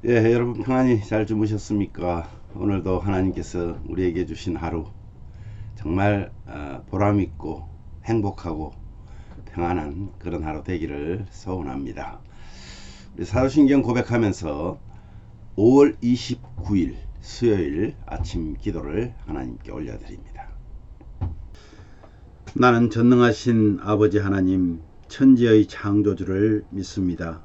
예, 여러분 평안히 잘 주무셨습니까? 오늘도 하나님께서 우리에게 주신 하루 정말 보람있고 행복하고 평안한 그런 하루 되기를 소원합니다. 우리 사도신경 고백하면서 5월 29일 수요일 아침 기도를 하나님께 올려드립니다. 나는 전능하신 아버지 하나님 천지의 창조주를 믿습니다.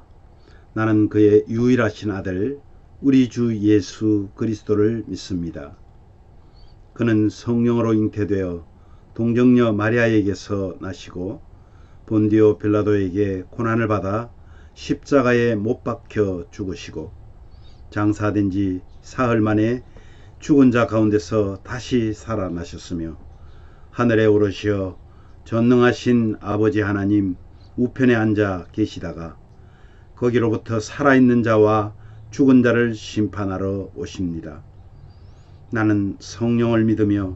나는 그의 유일하신 아들 우리 주 예수 그리스도를 믿습니다. 그는 성령으로 잉태되어 동정녀 마리아에게서 나시고 본디오 빌라도에게 고난을 받아 십자가에 못 박혀 죽으시고 장사된 지 사흘 만에 죽은 자 가운데서 다시 살아나셨으며 하늘에 오르시어 전능하신 아버지 하나님 우편에 앉아 계시다가 거기로부터 살아있는 자와 죽은 자를 심판하러 오십니다. 나는 성령을 믿으며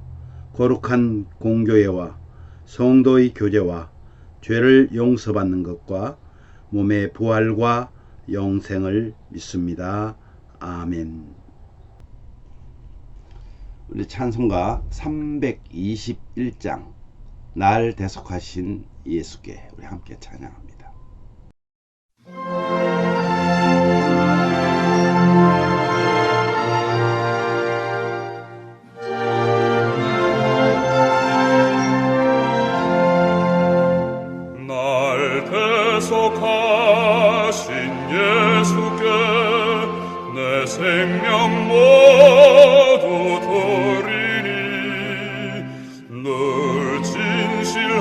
거룩한 공교회와 성도의 교제와 죄를 용서받는 것과 몸의 부활과 영생을 믿습니다. 아멘. 우리 찬송가 321장 날 대속하신 예수께 우리 함께 찬양합니다. 대속하신 예수께 내 생명 모두 드리니 늘 진실하게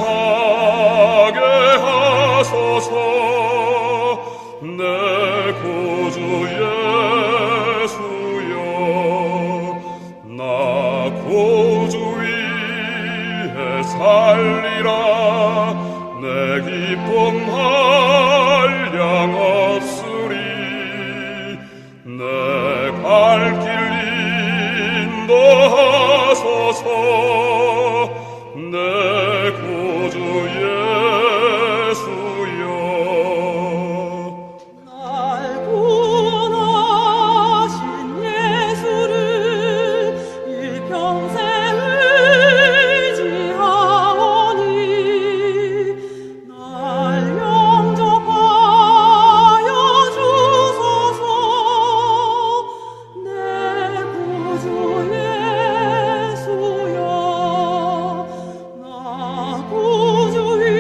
하소서. 내 구주 예수여, 나 구주 위에 살리라. 내 기쁨 한량 없으리. 내 갈 길 인도하소서. 내 구주 예수여. 날 구원하신 예수를 일평생 의지하오니 날 영접하여 주소서. 내 구주 예수여, 나 구주 위에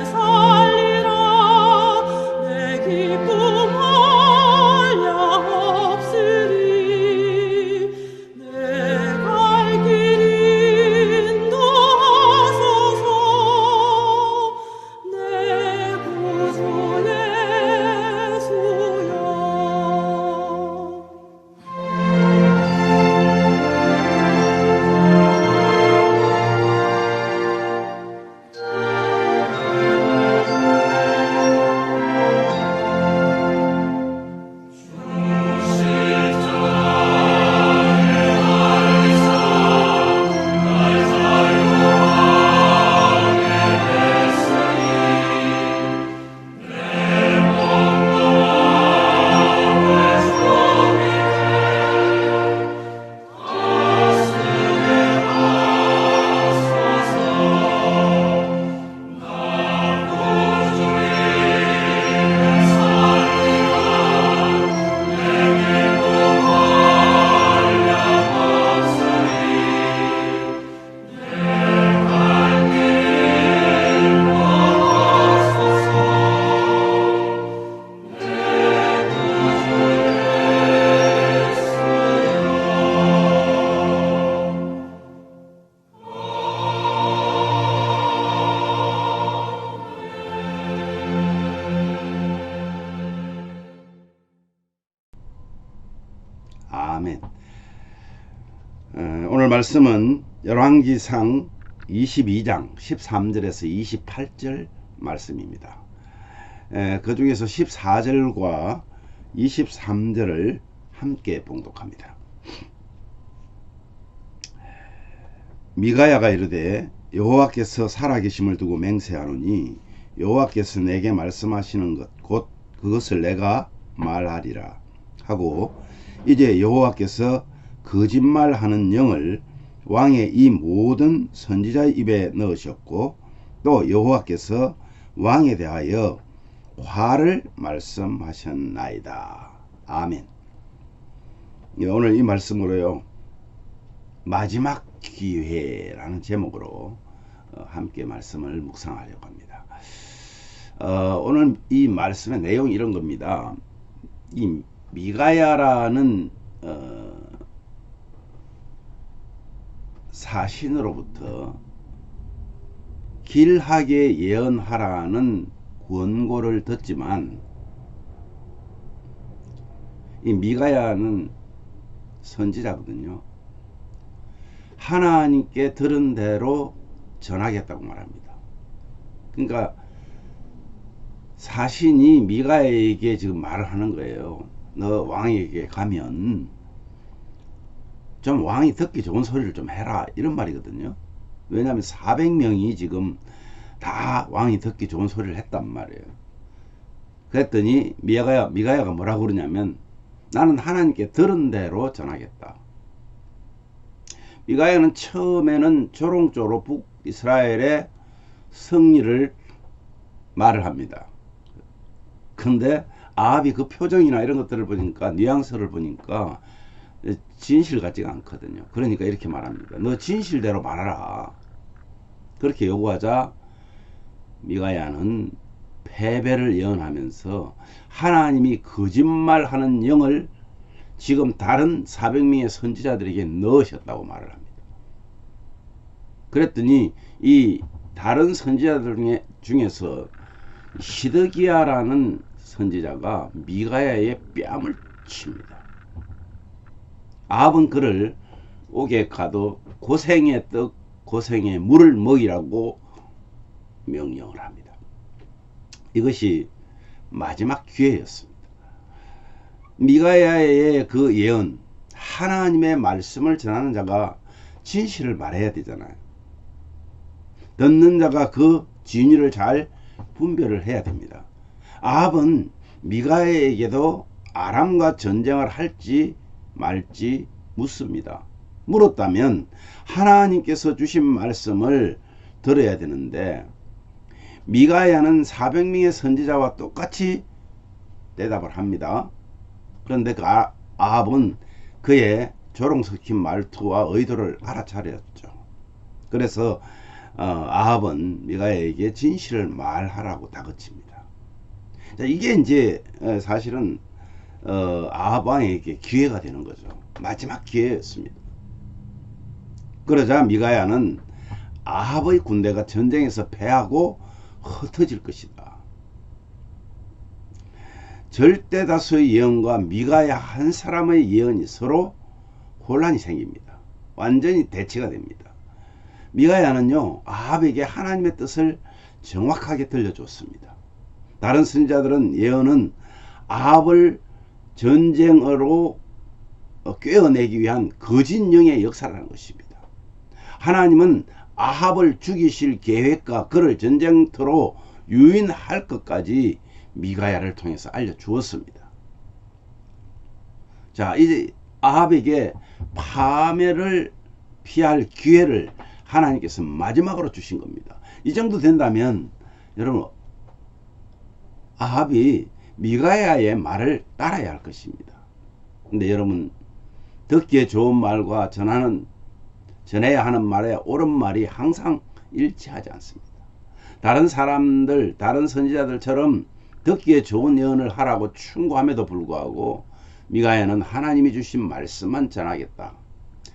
살리라. 내 기쁨 한량 없으리. 내 갈 길 인도하소서. 내 구주 예수여. 아멘. 오늘 말씀은 열왕기상 22장 13절에서 28절 말씀입니다. 그 중에서 14절과 23절을 함께 봉독합니다. 미가야가 이르되 여호와께서 살아계심을 두고 맹세하노니 여호와께서 내게 말씀하시는 것 곧 그것을 내가 말하리라. 하고 이제 여호와께서 거짓말하는 영을 왕의 이 모든 선지자의 입에 넣으셨고 또 여호와께서 왕에 대하여 화를 말씀하셨나이다. 아멘. 오늘 이 말씀으로요, 마지막 기회라는 제목으로 함께 말씀을 묵상하려고 합니다. 오늘 이 말씀의 내용이 이런 겁니다. 이 미가야라는 사신으로부터 길하게 예언하라는 권고를 듣지만 이 미가야는 선지자거든요. 하나님께 들은 대로 전하겠다고 말합니다. 그러니까 사신이 미가야에게 지금 말을 하는 거예요. 너 왕에게 가면 좀 왕이 듣기 좋은 소리를 좀 해라, 이런 말이거든요. 왜냐하면 400명이 지금 다 왕이 듣기 좋은 소리를 했단 말이에요. 그랬더니 미가야가 뭐라고 그러냐면 나는 하나님께 들은 대로 전하겠다. 미가야는 처음에는 조롱조로 북이스라엘의 승리를 말을 합니다. 근데 아합이 그 표정이나 이런 것들을 보니까, 뉘앙스를 보니까 진실 같지가 않거든요. 그러니까 이렇게 말합니다. 너 진실대로 말하라. 그렇게 요구하자 미가야는 패배를 예언하면서 하나님이 거짓말하는 영을 지금 다른 400명의 선지자들에게 넣으셨다고 말을 합니다. 그랬더니 이 다른 선지자들 중에서 시드기야라는 선지자가 미가야의 뺨을 칩니다. 아합은 그를 옥에 가도 고생의 떡 고생의 물을 먹이라고 명령을 합니다. 이것이 마지막 기회였습니다. 미가야의 그 예언, 하나님의 말씀을 전하는 자가 진실을 말해야 되잖아요. 듣는 자가 그 진위를 잘 분별을 해야 됩니다. 아합은 미가야에게도 아람과 전쟁을 할지 말지 묻습니다. 물었다면 하나님께서 주신 말씀을 들어야 되는데 미가야는 400명의 선지자와 똑같이 대답을 합니다. 그런데 그 아합은 그의 조롱 섞인 말투와 의도를 알아차렸죠. 그래서 아합은 미가야에게 진실을 말하라고 다그칩니다. 자, 이게 이제 사실은 아합 왕에게 기회가 되는 거죠. 마지막 기회였습니다. 그러자 미가야는 아합의 군대가 전쟁에서 패하고 흩어질 것이다. 절대 다수의 예언과 미가야 한 사람의 예언이 서로 혼란이 생깁니다. 완전히 대치가 됩니다. 미가야는요, 아합에게 하나님의 뜻을 정확하게 들려줬습니다. 다른 선지자들은 예언은 아합을 전쟁으로 꿰어내기 위한 거짓 영의 역사라는 것입니다. 하나님은 아합을 죽이실 계획과 그를 전쟁터로 유인할 것까지 미가야를 통해서 알려주었습니다. 자, 이제 아합에게 파멸을 피할 기회를 하나님께서 마지막으로 주신 겁니다. 이 정도 된다면 여러분, 아합이 미가야의 말을 따라야 할 것입니다. 근데 여러분, 듣기에 좋은 말과 전해야 하는 말의 옳은 말이 항상 일치하지 않습니다. 다른 사람들, 다른 선지자들처럼 듣기에 좋은 예언을 하라고 충고함에도 불구하고 미가야는 하나님이 주신 말씀만 전하겠다.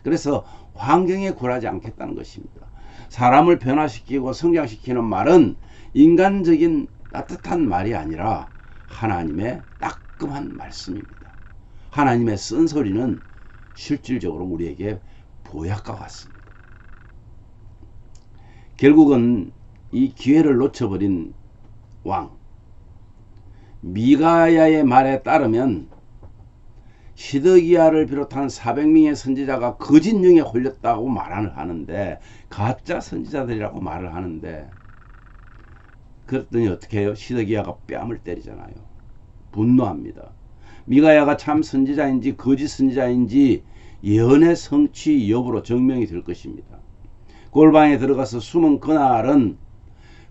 그래서 환경에 굴하지 않겠다는 것입니다. 사람을 변화시키고 성장시키는 말은 인간적인 따뜻한 말이 아니라 하나님의 따끔한 말씀입니다. 하나님의 쓴소리는 실질적으로 우리에게 보약과 같습니다. 결국은 이 기회를 놓쳐버린 왕 미가야의 말에 따르면 시드기야를 비롯한 400명의 선지자가 거짓 영에 홀렸다고 말을 하는데, 가짜 선지자들이라고 말을 하는데, 그랬더니 어떻게 해요? 시드기야가 뺨을 때리잖아요. 분노합니다. 미가야가 참 선지자인지 거짓 선지자인지 예언의 성취 여부로 증명이 될 것입니다. 골방에 들어가서 숨은 그날은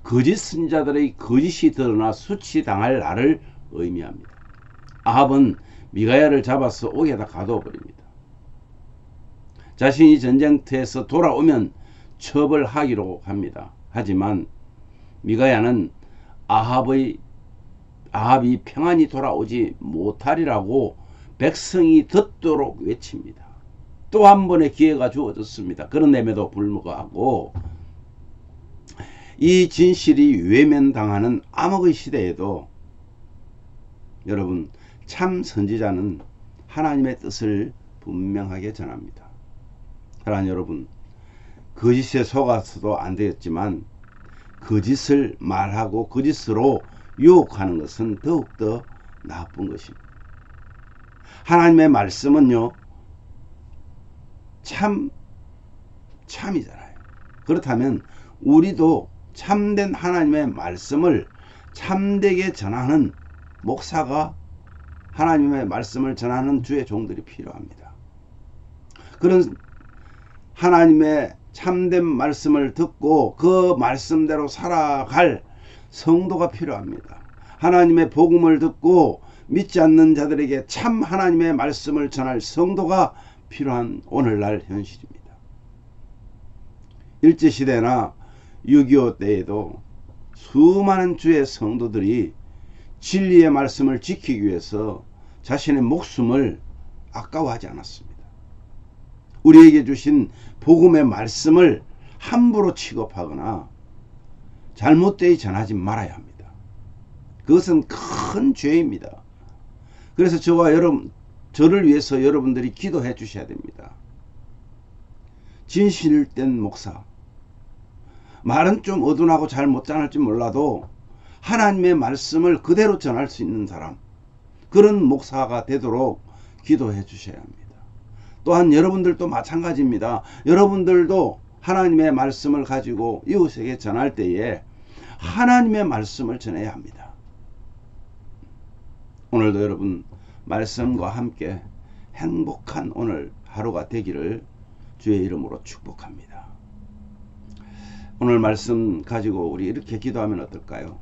거짓 선지자들의 거짓이 드러나 수치당할 날을 의미합니다. 아합은 미가야를 잡아서 옥에다 가두어 버립니다. 자신이 전쟁터에서 돌아오면 처벌하기로 합니다. 하지만 미가야는 아합이 평안히 돌아오지 못하리라고 백성이 듣도록 외칩니다. 또 한 번의 기회가 주어졌습니다. 그런데도 불구하고 이 진실이 외면당하는 암흑의 시대에도 여러분, 참 선지자는 하나님의 뜻을 분명하게 전합니다. 사랑하는 여러분, 거짓에 속아서도 안 되었지만 거짓을 말하고 거짓으로 유혹하는 것은 더욱더 나쁜 것입니다. 하나님의 말씀은요, 참이잖아요. 그렇다면 우리도 참된 하나님의 말씀을 참되게 전하는 목사가, 하나님의 말씀을 전하는 주의 종들이 필요합니다. 그런 하나님의 참된 말씀을 듣고 그 말씀대로 살아갈 성도가 필요합니다. 하나님의 복음을 듣고 믿지 않는 자들에게 참 하나님의 말씀을 전할 성도가 필요한 오늘날 현실입니다. 일제시대나 6.25 때에도 수많은 주의 성도들이 진리의 말씀을 지키기 위해서 자신의 목숨을 아까워하지 않았습니다. 우리에게 주신 복음의 말씀을 함부로 취급하거나 잘못되이 전하지 말아야 합니다. 그것은 큰 죄입니다. 그래서 저를 위해서 여러분들이 기도해 주셔야 됩니다. 진실된 목사, 말은 좀 어둔하고 잘 못 전할지 몰라도 하나님의 말씀을 그대로 전할 수 있는 사람, 그런 목사가 되도록 기도해 주셔야 합니다. 또한 여러분들도 마찬가지입니다. 여러분들도 하나님의 말씀을 가지고 이웃에게 전할 때에 하나님의 말씀을 전해야 합니다. 오늘도 여러분 말씀과 함께 행복한 오늘 하루가 되기를 주의 이름으로 축복합니다. 오늘 말씀 가지고 우리 이렇게 기도하면 어떨까요?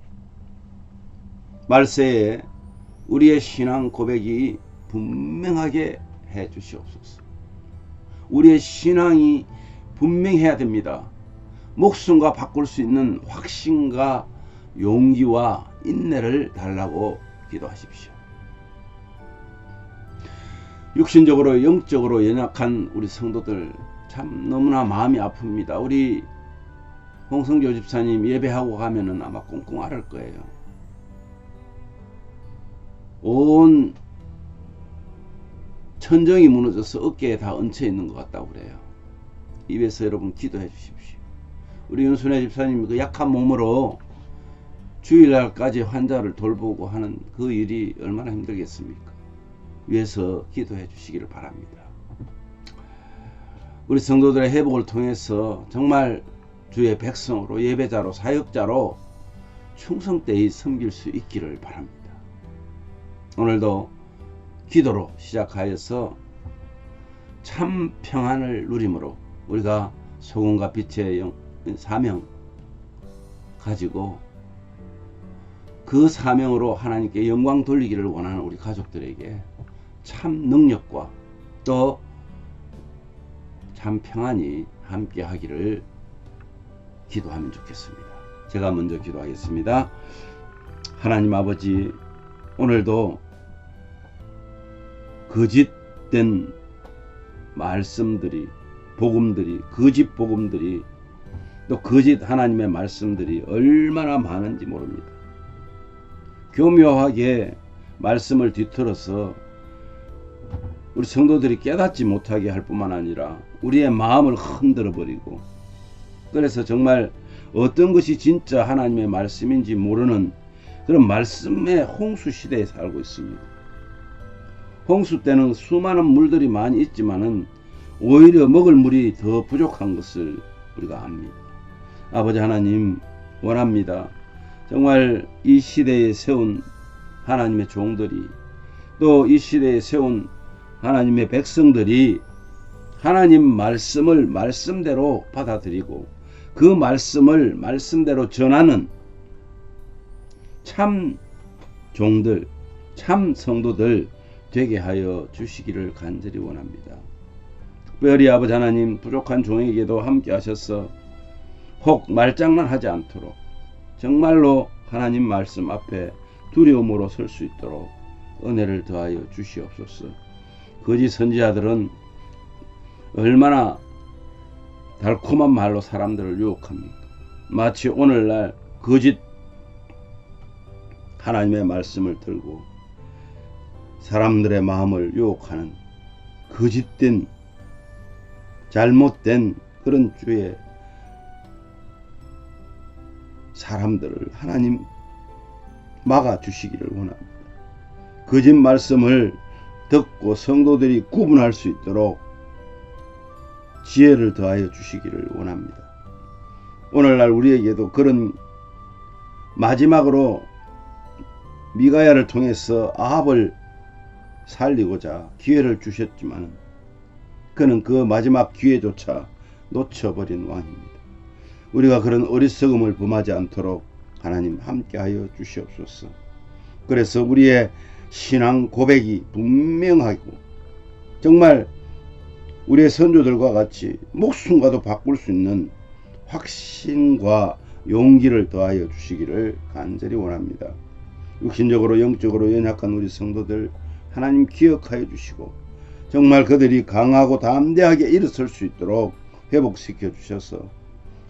말세에 우리의 신앙 고백이 분명하게 해 주시옵소서. 우리의 신앙이 분명해야 됩니다. 목숨과 바꿀 수 있는 확신과 용기와 인내를 달라고 기도하십시오. 육신적으로 영적으로 연약한 우리 성도들 참 너무나 마음이 아픕니다. 우리 홍성조 집사님 예배하고 가면은 아마 꽁꽁 앓을 거예요. 온 천정이 무너져서 어깨에 다 얹혀 있는 것 같다고 그래요. 입에서 여러분 기도해 주십시오. 우리 윤순애 집사님 그 약한 몸으로 주일날까지 환자를 돌보고 하는 그 일이 얼마나 힘들겠습니까? 위해서 기도해 주시기를 바랍니다. 우리 성도들의 회복을 통해서 정말 주의 백성으로 예배자로 사역자로 충성되이 섬길 수 있기를 바랍니다. 오늘도 기도로 시작하여서 참 평안을 누림으로 우리가 소금과 빛의 사명 가지고 그 사명으로 하나님께 영광 돌리기를 원하는 우리 가족들에게 참 능력과 또 참 평안이 함께 하기를 기도하면 좋겠습니다. 제가 먼저 기도하겠습니다. 하나님 아버지, 오늘도 거짓된 말씀들이, 복음들이, 거짓 복음들이, 또 거짓 하나님의 말씀들이 얼마나 많은지 모릅니다. 교묘하게 말씀을 뒤틀어서 우리 성도들이 깨닫지 못하게 할 뿐만 아니라 우리의 마음을 흔들어 버리고, 그래서 정말 어떤 것이 진짜 하나님의 말씀인지 모르는 그런 말씀의 홍수 시대에 살고 있습니다. 홍수 때는 수많은 물들이 많이 있지만은 오히려 먹을 물이 더 부족한 것을 우리가 압니다. 아버지 하나님, 원합니다. 정말 이 시대에 세운 하나님의 종들이 또 이 시대에 세운 하나님의 백성들이 하나님 말씀을 말씀대로 받아들이고 그 말씀을 말씀대로 전하는 참 종들, 참 성도들 되게 하여 주시기를 간절히 원합니다. 특별히 아버지 하나님, 부족한 종에게도 함께 하셔서 혹 말장난하지 않도록 정말로 하나님 말씀 앞에 두려움으로 설 수 있도록 은혜를 더하여 주시옵소서. 거짓 선지자들은 얼마나 달콤한 말로 사람들을 유혹합니까? 마치 오늘날 거짓 하나님의 말씀을 들고 사람들의 마음을 유혹하는 거짓된 잘못된 그런 주의 사람들을 하나님 막아주시기를 원합니다. 거짓 말씀을 듣고 성도들이 구분할 수 있도록 지혜를 더하여 주시기를 원합니다. 오늘날 우리에게도 그런 마지막으로 미가야를 통해서 아합을 살리고자 기회를 주셨지만 그는 그 마지막 기회조차 놓쳐버린 왕입니다. 우리가 그런 어리석음을 범하지 않도록 하나님 함께하여 주시옵소서. 그래서 우리의 신앙 고백이 분명하고 정말 우리의 선조들과 같이 목숨과도 바꿀 수 있는 확신과 용기를 더하여 주시기를 간절히 원합니다. 육신적으로 영적으로 연약한 우리 성도들 하나님 기억하여 주시고 정말 그들이 강하고 담대하게 일어설 수 있도록 회복시켜 주셔서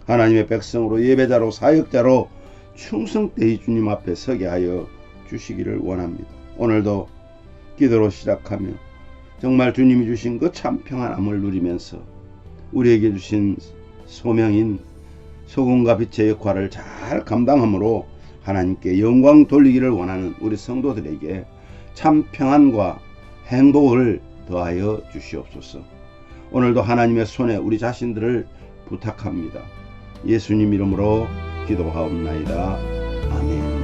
하나님의 백성으로 예배자로 사역자로 충성되이 주님 앞에 서게 하여 주시기를 원합니다. 오늘도 기도로 시작하며 정말 주님이 주신 그 참 평안함을 누리면서 우리에게 주신 소명인 소금과 빛의 역할을 잘 감당함으로 하나님께 영광 돌리기를 원하는 우리 성도들에게 참 평안과 행복을 더하여 주시옵소서. 오늘도 하나님의 손에 우리 자신들을 부탁합니다. 예수님 이름으로 기도하옵나이다. 아멘.